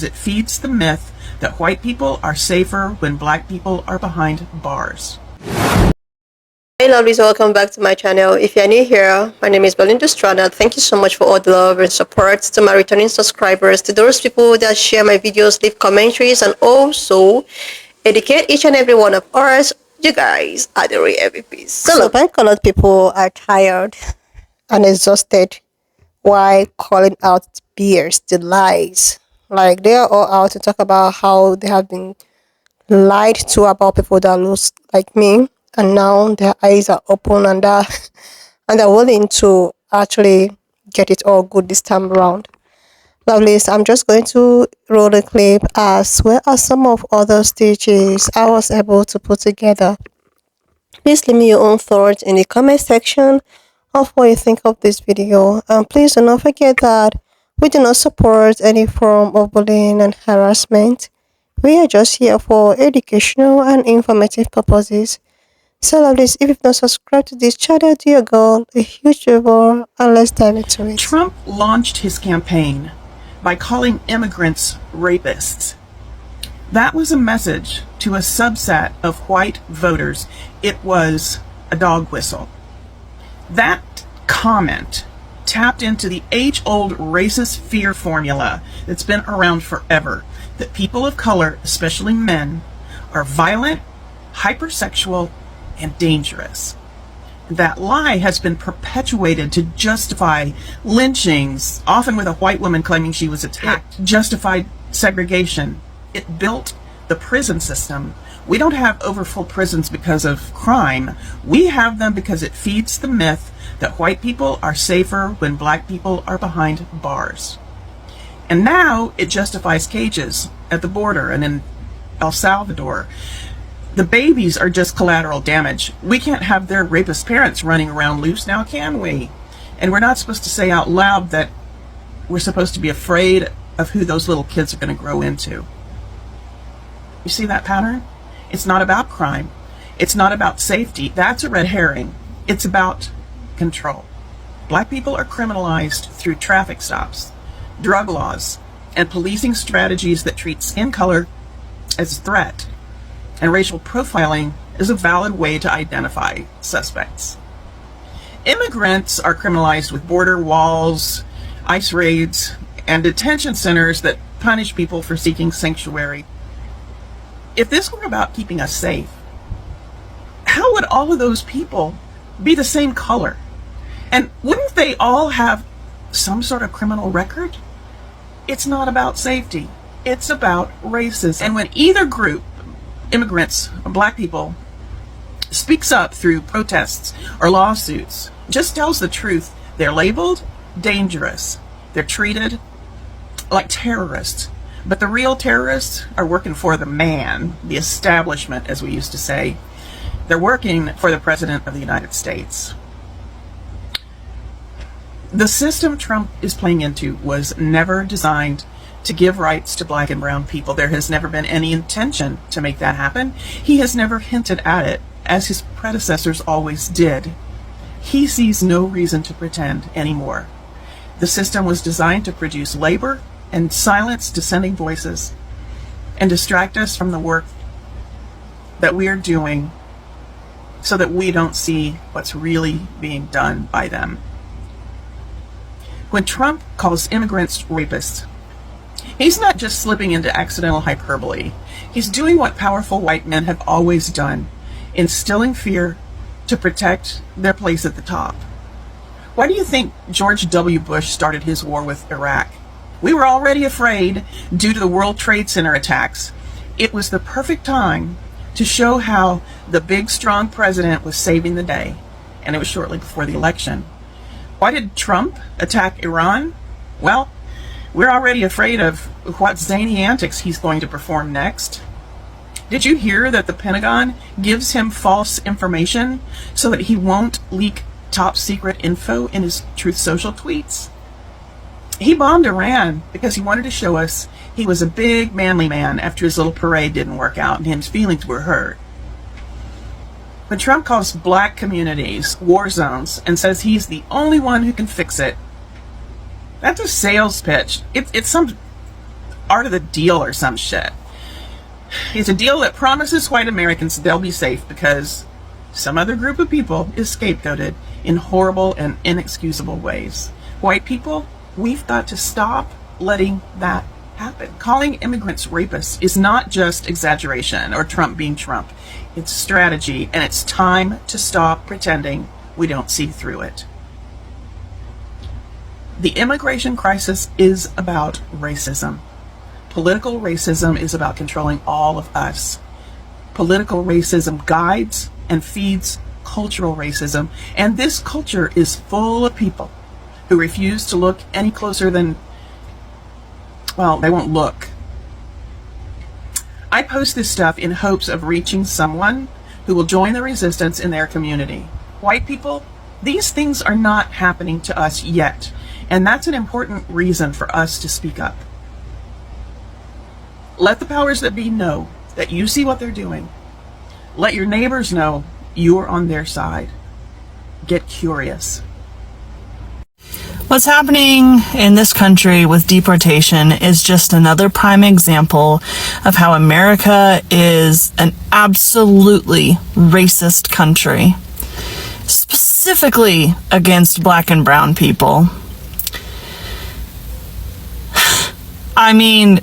it feeds the myth that white people are safer when black people are behind bars. Hey lovelies, welcome back to my channel. If you're new here, my name is Belinda Strana. Thank you so much for all the love and support. To my returning subscribers, to those people that share my videos, leave commentaries, and also educate each and every one of us. You guys are the real MVPs. So white-colored people are tired and exhausted while calling out BS, the lies. Like, they are all out to talk about how they have been lied to about people that look like me, and now their eyes are open and and they're willing to actually get it all good this time around. Lovelies, I'm just going to roll the clip as well as some of other stitches I was able to put together. Please leave me your own thoughts in the comment section of what you think of this video, and please do not forget that we do not support any form of bullying and harassment. We are just here for educational and informative purposes. So lovelies, if you've not subscribed to this channel, do your girl a huge favor, and let's dive into it. Trump launched his campaign by calling immigrants rapists. That was a message to a subset of white voters. It was a dog whistle. That comment tapped into the age-old racist fear formula that's been around forever, that people of color, especially men, are violent, hypersexual, and dangerous. That lie has been perpetuated to justify lynchings, often with a white woman claiming she was attacked, justified segregation. It built the prison system. We don't have overfull prisons because of crime. We have them because it feeds the myth that white people are safer when black people are behind bars. And now it justifies cages at the border and in El Salvador. The babies are just collateral damage. We can't have their rapist parents running around loose now, can we? And we're not supposed to say out loud that we're supposed to be afraid of who those little kids are going to grow into. You see that pattern? It's not about crime. It's not about safety. That's a red herring. It's about control. Black people are criminalized through traffic stops, drug laws, and policing strategies that treat skin color as a threat. And racial profiling is a valid way to identify suspects. Immigrants are criminalized with border walls, ICE raids, and detention centers that punish people for seeking sanctuary. If this were about keeping us safe, how would all of those people be the same color? And wouldn't they all have some sort of criminal record? It's not about safety. It's about racism. And when either group, immigrants or black people, speaks up through protests or lawsuits, just tells the truth, they're labeled dangerous. They're treated like terrorists. But the real terrorists are working for the man, the establishment, as we used to say. They're working for the President of the United States. The system Trump is playing into was never designed to give rights to black and brown people. There has never been any intention to make that happen. He has never hinted at it, as his predecessors always did. He sees no reason to pretend anymore. The system was designed to produce labor and silence dissenting voices and distract us from the work that we are doing so that we don't see what's really being done by them. When Trump calls immigrants rapists, he's not just slipping into accidental hyperbole. He's doing what powerful white men have always done, instilling fear to protect their place at the top. Why do you think George W. Bush started his war with Iraq? We were already afraid due to the World Trade Center attacks. It was the perfect time to show how the big, strong president was saving the day, and it was shortly before the election. Why did Trump attack Iran? Well, we're already afraid of what zany antics he's going to perform next. Did you hear that the Pentagon gives him false information so that he won't leak top secret info in his Truth Social tweets? He bombed Iran because he wanted to show us he was a big, manly man after his little parade didn't work out and his feelings were hurt. When Trump calls black communities war zones and says he's the only one who can fix it, that's a sales pitch. It's some art of the deal or some shit. It's a deal that promises white Americans they'll be safe because some other group of people is scapegoated in horrible and inexcusable ways. White people, we've got to stop letting that happen. Calling immigrants rapists is not just exaggeration or Trump being Trump. It's strategy, and it's time to stop pretending we don't see through it. The immigration crisis is about racism. Political racism is about controlling all of us. Political racism guides and feeds cultural racism, and this culture is full of people who refuse to look any closer than, well, they won't look. I post this stuff in hopes of reaching someone who will join the resistance in their community. White people, these things are not happening to us yet, and that's an important reason for us to speak up. Let the powers that be know that you see what they're doing. Let your neighbors know you're on their side. Get curious. What's happening in this country with deportation is just another prime example of how America is an absolutely racist country, specifically against black and brown people. I mean,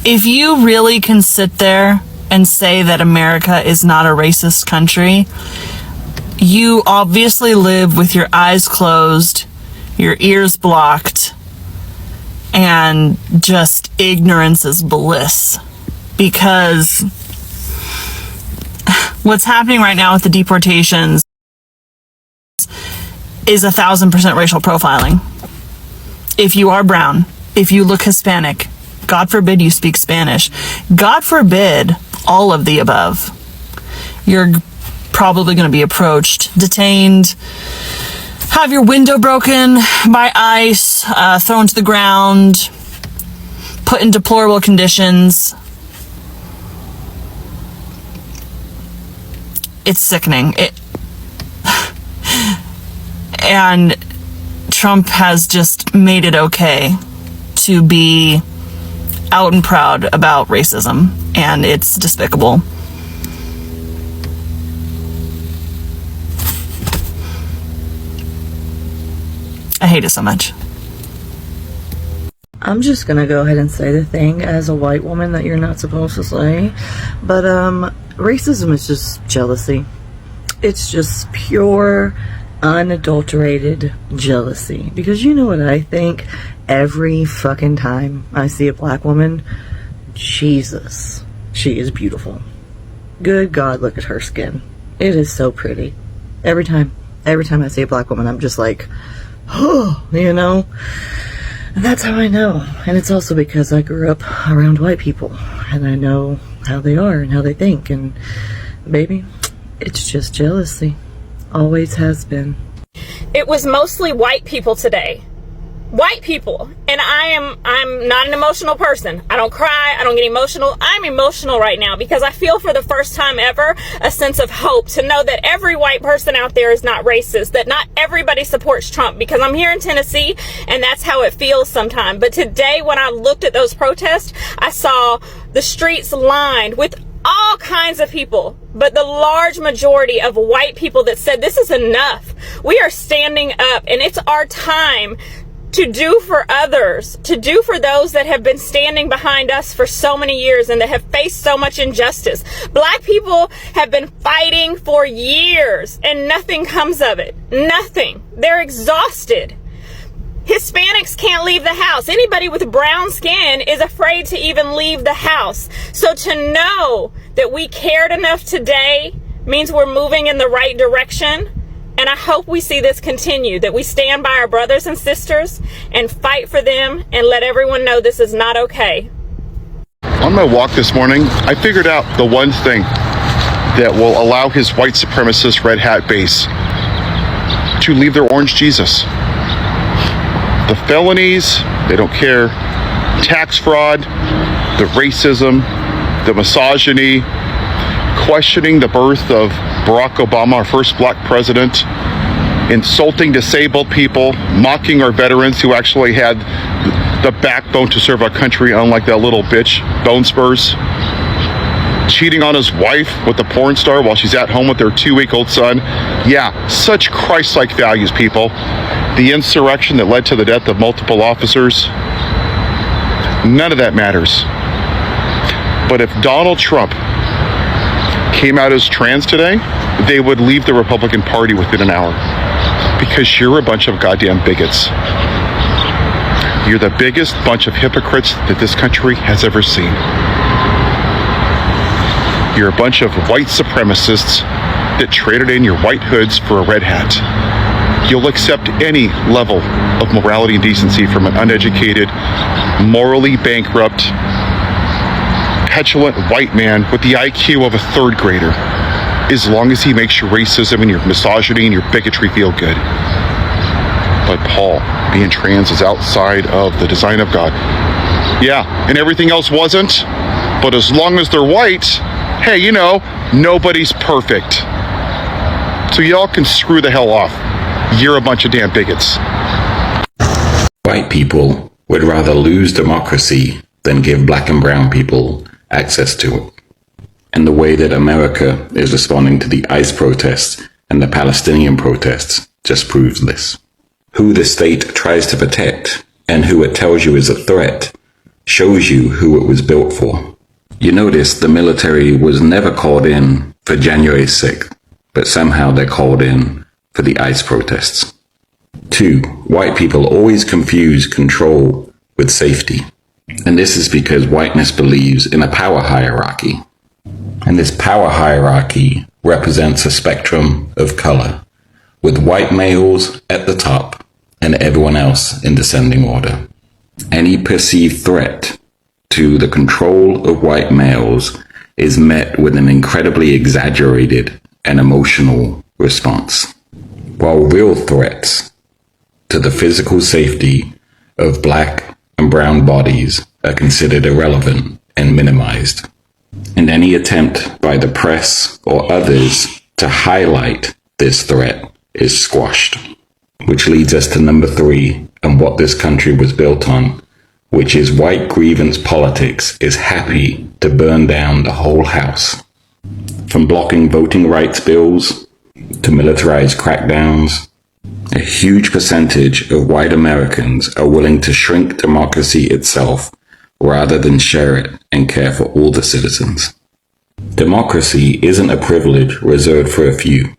if you really can sit there and say that America is not a racist country, you obviously live with your eyes closed, your ears blocked, and just ignorance is bliss. Because what's happening right now with the deportations is 1,000% racial profiling. If you are brown, if you look Hispanic, God forbid you speak Spanish, God forbid all of the above, you're probably going to be approached, detained, have your window broken by ice, thrown to the ground, put in deplorable conditions. It's sickening. And Trump has just made it okay to be out and proud about racism, and it's despicable. I hate it so much. I'm just gonna go ahead and say the thing as a white woman that you're not supposed to say, but racism is just jealousy. It's just pure, unadulterated jealousy. Because you know what I think every fucking time I see a black woman? Jesus, she is beautiful. Good God, look at her skin. It is so pretty. Every time I see a black woman, I'm just like, oh, you know? And that's how I know. And it's also because I grew up around white people, and I know how they are and how they think, and baby, it's just jealousy. Always has been. It was mostly white people today. White people. And I'm not an emotional person. I don't cry. I don't get emotional. I'm emotional right now because I feel for the first time ever a sense of hope to know that every white person out there is not racist, that not everybody supports Trump, because I'm here in Tennessee and that's how it feels sometimes. But today when I looked at those protests, I saw the streets lined with all kinds of people, but the large majority of white people that said this is enough. We are standing up, and it's our time to do for others, to do for those that have been standing behind us for so many years and that have faced so much injustice. Black people have been fighting for years and nothing comes of it. Nothing. They're exhausted. Hispanics can't leave the house. Anybody with brown skin is afraid to even leave the house. So to know that we cared enough today means we're moving in the right direction. And I hope we see this continue, that we stand by our brothers and sisters and fight for them and let everyone know this is not okay. On my walk this morning, I figured out the one thing that will allow his white supremacist red hat base to leave their orange Jesus. The felonies, they don't care. Tax fraud, the racism, the misogyny, questioning the birth of Barack Obama, our first black president, insulting disabled people, mocking our veterans who actually had the backbone to serve our country, unlike that little bitch, Bone Spurs. Cheating on his wife with the porn star while she's at home with their 2-week-old son. Yeah, such Christ-like values, people. The insurrection that led to the death of multiple officers, none of that matters. But if Donald Trump came out as trans today, they would leave the Republican Party within an hour. Because you're a bunch of goddamn bigots. You're the biggest bunch of hypocrites that this country has ever seen. You're a bunch of white supremacists that traded in your white hoods for a red hat. You'll accept any level of morality and decency from an uneducated, morally bankrupt, petulant white man with the IQ of a third grader, as long as he makes your racism and your misogyny and your bigotry feel good. But Paul, being trans is outside of the design of God. Yeah, and everything else wasn't, but as long as they're white, hey, you know, nobody's perfect. So y'all can screw the hell off. You're a bunch of damn bigots. White people would rather lose democracy than give black and brown people access to it. And the way that America is responding to the ICE protests and the Palestinian protests just proves this. Who the state tries to protect and who it tells you is a threat shows you who it was built for. You notice the military was never called in for January 6th, but somehow they're called in for the ICE protests. 2. White people always confuse control with safety. And this is because whiteness believes in a power hierarchy. And this power hierarchy represents a spectrum of color, with white males at the top and everyone else in descending order. Any perceived threat to the control of white males is met with an incredibly exaggerated and emotional response, while real threats to the physical safety of black and brown bodies are considered irrelevant and minimized. And any attempt by the press or others to highlight this threat is squashed. Which leads us to number 3 and what this country was built on, which is white grievance politics is happy to burn down the whole house. From blocking voting rights bills to militarized crackdowns, a huge percentage of white Americans are willing to shrink democracy itself rather than share it and care for all the citizens. Democracy isn't a privilege reserved for a few.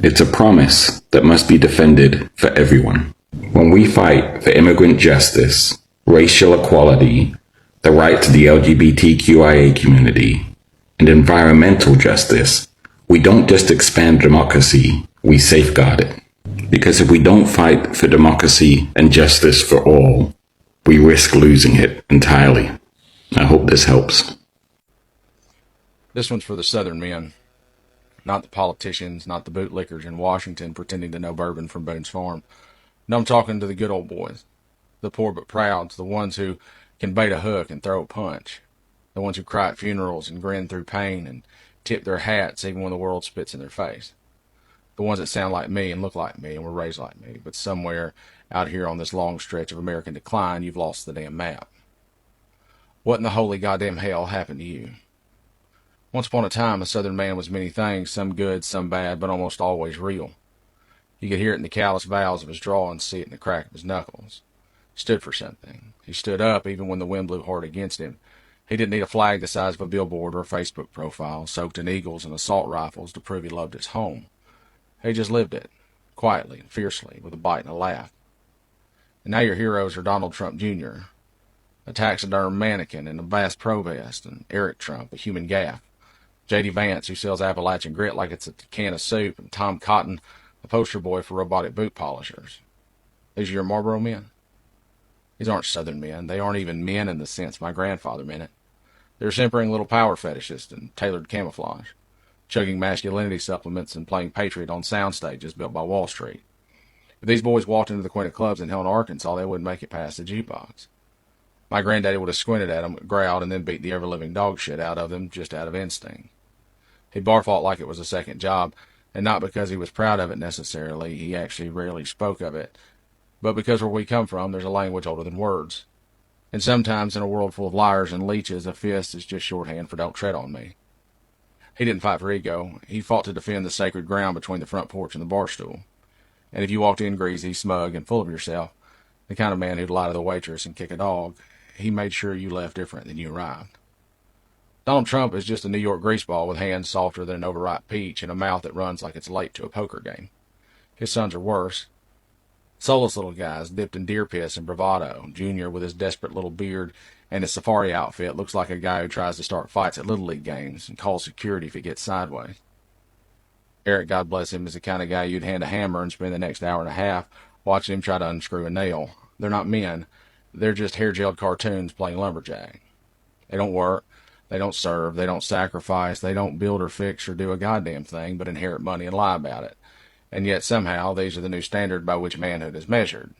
It's a promise that must be defended for everyone. When we fight for immigrant justice, racial equality, the right to the LGBTQIA community, and environmental justice, we don't just expand democracy, we safeguard it. Because if we don't fight for democracy and justice for all, we risk losing it entirely. I hope this helps. This one's for the Southern men. Not the politicians, not the bootlickers in Washington pretending to know bourbon from Boone's Farm. No, I'm talking to the good old boys. The poor but proud, the ones who can bait a hook and throw a punch. The ones who cry at funerals and grin through pain and tip their hats even when the world spits in their face. The ones that sound like me and look like me and were raised like me, but somewhere out here on this long stretch of American decline, you've lost the damn map. What in the holy goddamn hell happened to you? Once upon a time, a Southern man was many things, some good, some bad, but almost always real. You could hear it in the callous vowels of his draw and see it in the crack of his knuckles. He stood for something. He stood up even when the wind blew hard against him. He didn't need a flag the size of a billboard or a Facebook profile, soaked in eagles and assault rifles to prove he loved his home. He just lived it, quietly and fiercely, with a bite and a laugh. And now your heroes are Donald Trump Jr., a taxidermed mannequin in a vast pro vest, and Eric Trump, a human gaff, J.D. Vance, who sells Appalachian grit like it's a can of soup, and Tom Cotton, a poster boy for robotic boot polishers. These are your Marlboro men? These aren't Southern men. They aren't even men in the sense my grandfather meant it. They're simpering little power fetishists in tailored camouflage, chugging masculinity supplements and playing Patriot on sound stages built by Wall Street. If these boys walked into the Quintet Clubs in Helena, Arkansas, they wouldn't make it past the jukebox. My granddaddy would have squinted at them, growled, and then beat the ever-living dog shit out of them just out of instinct. He barfought like it was a second job, and not because he was proud of it necessarily. He actually rarely spoke of it. But because where we come from, there's a language older than words. And sometimes in a world full of liars and leeches, a fist is just shorthand for don't tread on me. He didn't fight for ego. He fought to defend the sacred ground between the front porch and the bar stool. And if you walked in greasy, smug, and full of yourself, the kind of man who'd lie to the waitress and kick a dog, he made sure you left different than you arrived. Donald Trump is just a New York greaseball with hands softer than an overripe peach and a mouth that runs like it's late to a poker game. His sons are worse. Soulless little guys dipped in deer piss and bravado. Junior, with his desperate little beard and his safari outfit, looks like a guy who tries to start fights at Little League games and calls security if it gets sideways. Eric, God bless him, is the kind of guy you'd hand a hammer and spend the next hour and a half watching him try to unscrew a nail. They're not men. They're just hair-gelled cartoons playing lumberjack. They don't work. They don't serve. They don't sacrifice. They don't build or fix or do a goddamn thing but inherit money and lie about it. And yet somehow these are the new standard by which manhood is measured.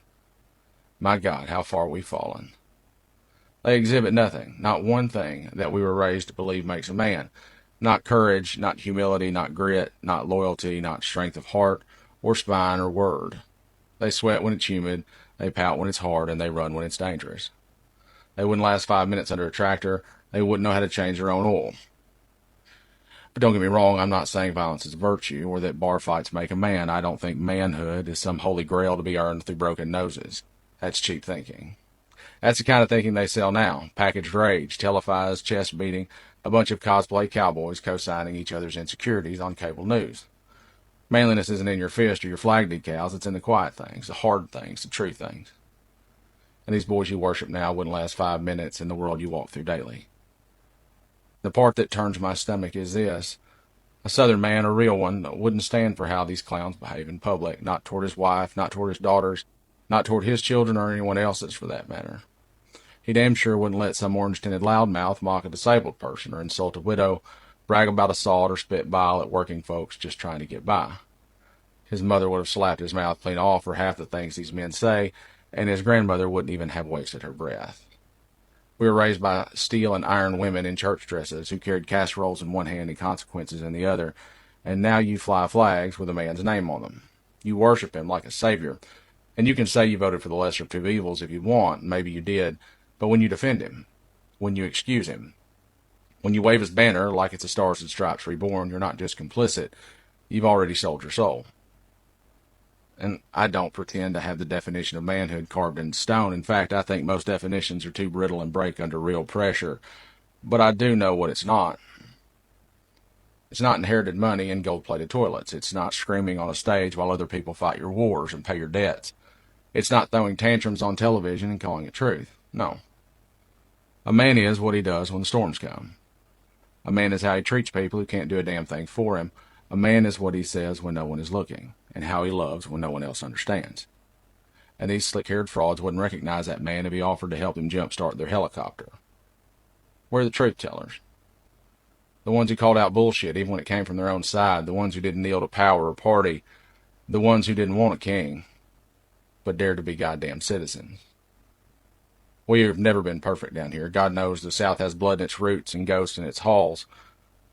My God, how far we've fallen. They exhibit nothing, not one thing that we were raised to believe makes a man. Not courage, not humility, not grit, not loyalty, not strength of heart, or spine, or word. They sweat when it's humid, they pout when it's hard, and they run when it's dangerous. They wouldn't last 5 minutes under a tractor. They wouldn't know how to change their own oil. But don't get me wrong, I'm not saying violence is a virtue or that bar fights make a man. I don't think manhood is some holy grail to be earned through broken noses. That's cheap thinking. That's the kind of thinking they sell now. Packaged rage, televised chest beating, a bunch of cosplay cowboys co-signing each other's insecurities on cable news. Manliness isn't in your fist or your flag decals. It's in the quiet things, the hard things, the true things. And these boys you worship now wouldn't last 5 minutes in the world you walk through daily. The part that turns my stomach is this. A Southern man, a real one, wouldn't stand for how these clowns behave in public, not toward his wife, not toward his daughters, not toward his children or anyone else's for that matter. He damn sure wouldn't let some orange-tinted loudmouth mock a disabled person or insult a widow, brag about assault or spit bile at working folks just trying to get by. His mother would have slapped his mouth clean off for half the things these men say, and his grandmother wouldn't even have wasted her breath. We were raised by steel and iron women in church dresses who carried casseroles in one hand and consequences in the other, and now you fly flags with a man's name on them. You worship him like a savior, and you can say you voted for the lesser of two evils if you want, maybe you did, but when you defend him, when you excuse him, when you wave his banner like it's a Stars and Stripes Reborn, you're not just complicit, you've already sold your soul. And I don't pretend to have the definition of manhood carved in stone. In fact, I think most definitions are too brittle and break under real pressure. But I do know what it's not. It's not inherited money and gold-plated toilets. It's not screaming on a stage while other people fight your wars and pay your debts. It's not throwing tantrums on television and calling it truth. No. A man is what he does when the storms come. A man is how he treats people who can't do a damn thing for him. A man is what he says when no one is looking, and how he loves when no one else understands. And these slick-haired frauds wouldn't recognize that man if he offered to help them jumpstart their helicopter. We're the truth tellers. The ones who called out bullshit even when it came from their own side, the ones who didn't kneel to power or party, the ones who didn't want a king, but dared to be goddamn citizens. We have never been perfect down here. God knows the South has blood in its roots and ghosts in its halls,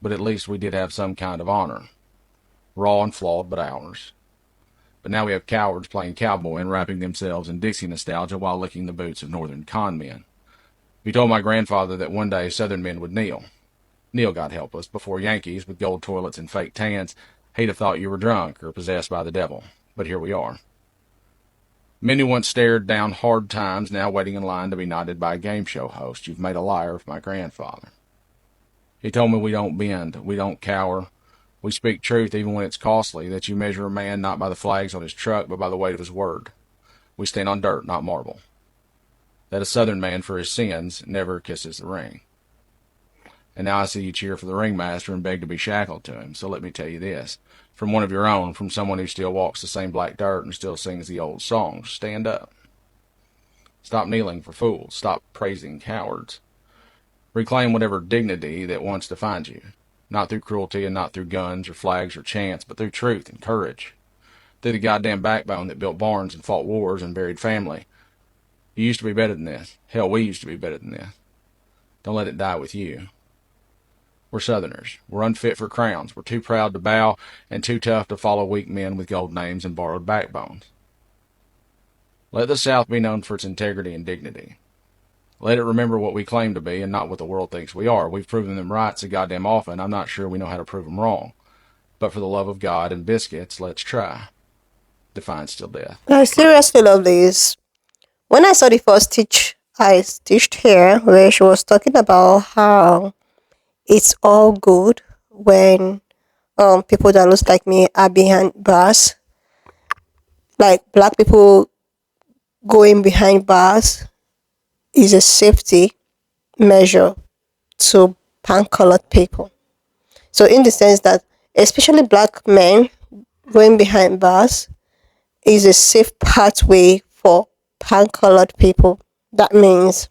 but at least we did have some kind of honor. Raw and flawed, but ours. But now we have cowards playing cowboy and wrapping themselves in Dixie nostalgia while licking the boots of northern con men. If you told my grandfather that one day Southern men would kneel, God help us, before Yankees with gold toilets and fake tans, he'd have thought you were drunk or possessed by the devil. But here we are. Men who once stared down hard times now waiting in line to be knighted by a game show host. You've made a liar of my grandfather. He told me we don't bend, we don't cower. We speak truth even when it's costly, that you measure a man not by the flags on his truck, but by the weight of his word. We stand on dirt, not marble. That a Southern man for his sins never kisses the ring. And now I see you cheer for the ringmaster and beg to be shackled to him. So let me tell you this, from one of your own, from someone who still walks the same black dirt and still sings the old songs, stand up. Stop kneeling for fools. Stop praising cowards. Reclaim whatever dignity that once defined you. Not through cruelty and not through guns or flags or chants, but through truth and courage. Through the goddamn backbone that built barns and fought wars and buried family. You used to be better than this. Hell, we used to be better than this. Don't let it die with you. We're Southerners. We're unfit for crowns. We're too proud to bow and too tough to follow weak men with gold names and borrowed backbones. Let the South be known for its integrity and dignity. Let it remember what we claim to be and not what the world thinks we are. We've proven them right so goddamn often, I'm not sure we know how to prove them wrong. But for the love of God and biscuits, let's try. Defiance till death. I seriously love this. When I saw the first stitch I stitched here, where she was talking about how it's all good when people that looks like me are behind bars, like black people going behind bars is a safety measure to pan-colored people. So in the sense that especially black men going behind bars is a safe pathway for pan-colored people. That means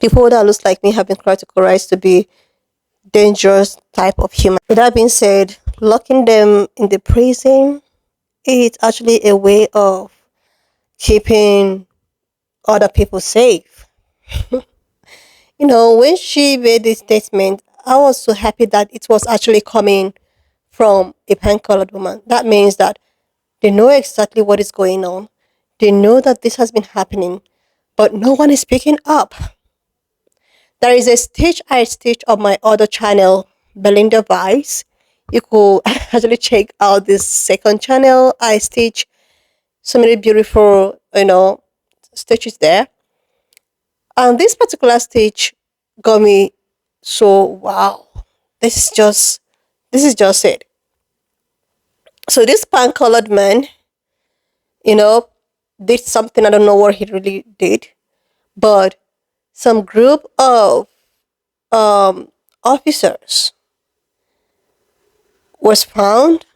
people that looks like me have been categorized to be dangerous type of human. With that being said, locking them in the prison is actually a way of keeping other people safe. You know, when she made this statement, I was so happy that it was actually coming from a pan-colored woman. That means that they know exactly what is going on. They know that this has been happening, but no one is speaking up. There is a stitch I stitched on my other channel, Belinda Vice. You could actually check out this second channel. I stitch so many beautiful, stitches there. And this particular stitch got me so wow. This is just it. So this pan-colored man, did something. I don't know what he really did, but some group of officers was found.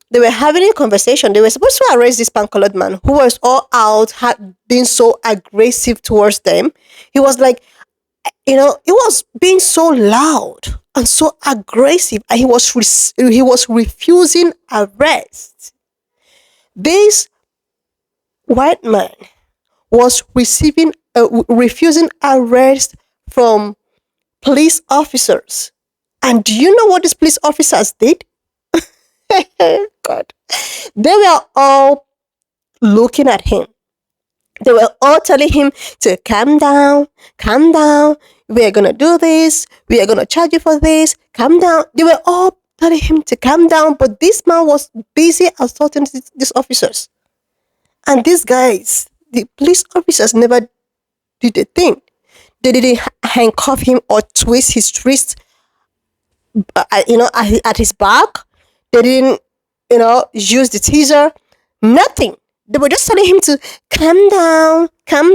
They were having a conversation. They were supposed to arrest this pan-colored man who was all out, had been so aggressive towards them. He was like, he was being so loud and so aggressive, and he was refusing arrest. This white man was refusing arrest from police officers. And do you know what these police officers did? God. They were all looking at him. They were all telling him to calm down, calm down. We are going to do this. We are going to charge you for this. Calm down. They were all telling him to calm down, but this man was busy assaulting these officers. And these guys, the police officers, never did a thing. They didn't handcuff him or twist his wrist, at his back. They didn't, use the teaser. Nothing. They were just telling him to calm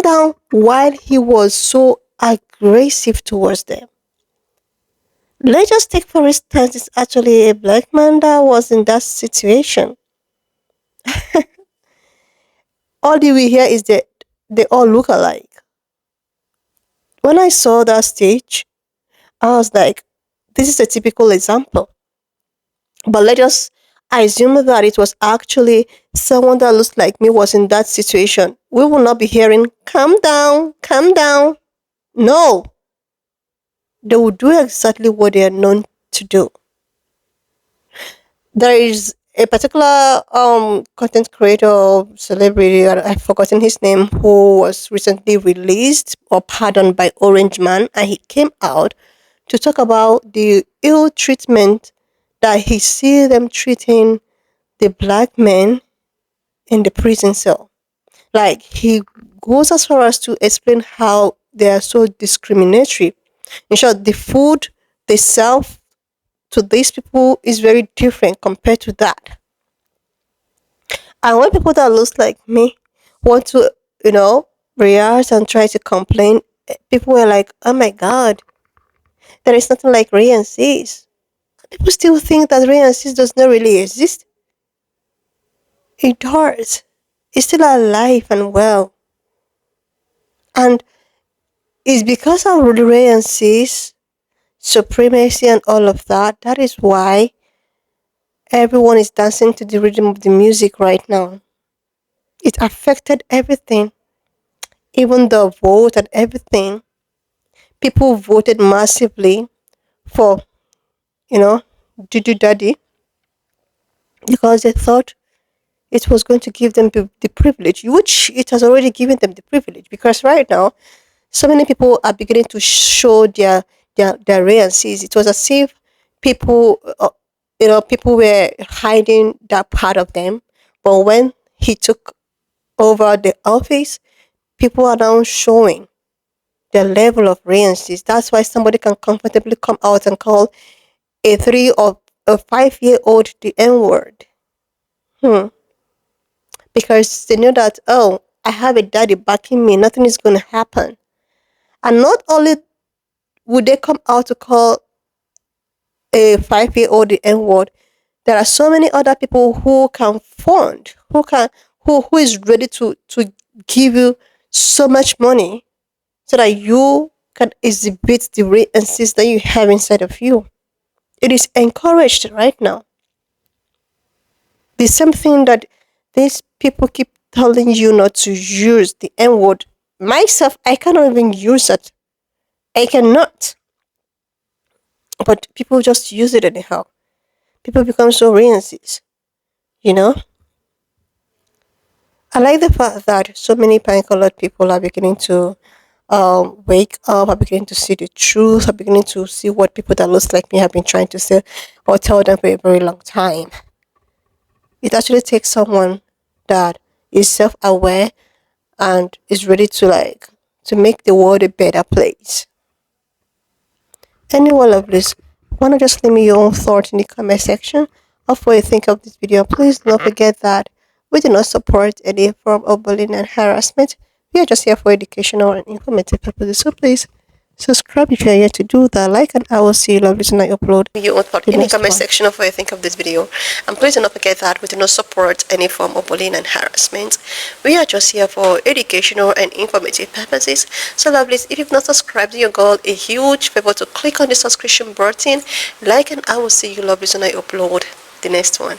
down, while he was so aggressive towards them. Let's just take for instance, it's actually a black man that was in that situation. All we hear is that they all look alike. When I saw that stage, I was like, this is a typical example. But let us assume that it was actually someone that looks like me was in that situation. We will not be hearing, calm down, calm down. No. They will do exactly what they are known to do. There is a particular content creator, celebrity, I've forgotten his name, who was recently released or pardoned by Orange Man, and he came out to talk about the ill treatment that he see them treating the black men in the prison cell. Like, he goes as far as to explain how they are so discriminatory. In short, the food they serve to these people is very different compared to that. And when people that looks like me want to, react and try to complain, people were like, oh my God, there is nothing like Ray and Sis. People still think that Ray and Sis does not really exist. It does. It's still alive and well. And it's because of Ray and Sis supremacy and all of that. That is why everyone is dancing to the rhythm of the music right now. It affected everything, even the vote and everything. People voted massively for, Dudu Daddy, because they thought it was going to give them the privilege, which it has already given them the privilege, because right now so many people are beginning to show their realities. It was as if people people were hiding that part of them, but when he took over the office, people are now showing their level of realities. That's why somebody can comfortably come out and call a 3 or a 5-year-old the N-word. Because they know that, oh, I have a daddy backing me, nothing is going to happen. And not only would they come out to call a 5-year-old the N-word, there are so many other people who can fund, who is ready to give you so much money so that you can exhibit the realities that you have inside of you. It is encouraged right now. The same thing that these people keep telling you not to use the N word. Myself, I cannot even use it. I cannot. But people just use it anyhow. People become so racist, you know? I like the fact that so many pine-colored people are beginning to wake up, are beginning to see the truth, are beginning to see what people that looks like me have been trying to say or tell them for a very long time. It actually takes someone that is self-aware and is ready to make the world a better place. Anyone lovelies, wanna just leave me your own thoughts in the comment section of what you think of this video. Please do not forget that we do not support any form of bullying and harassment. We are just here for educational and informative purposes. So please subscribe if you are yet to do that. Like, and I will see you lovelies when I upload your own thought in the comment section of what you think of this video. And please do not forget that we do not support any form of bullying and harassment. We are just here for educational and informative purposes. So lovelies, if you've not subscribed, your girl a huge favor to click on the subscription button. Like, and I will see you lovelies when I upload the next one.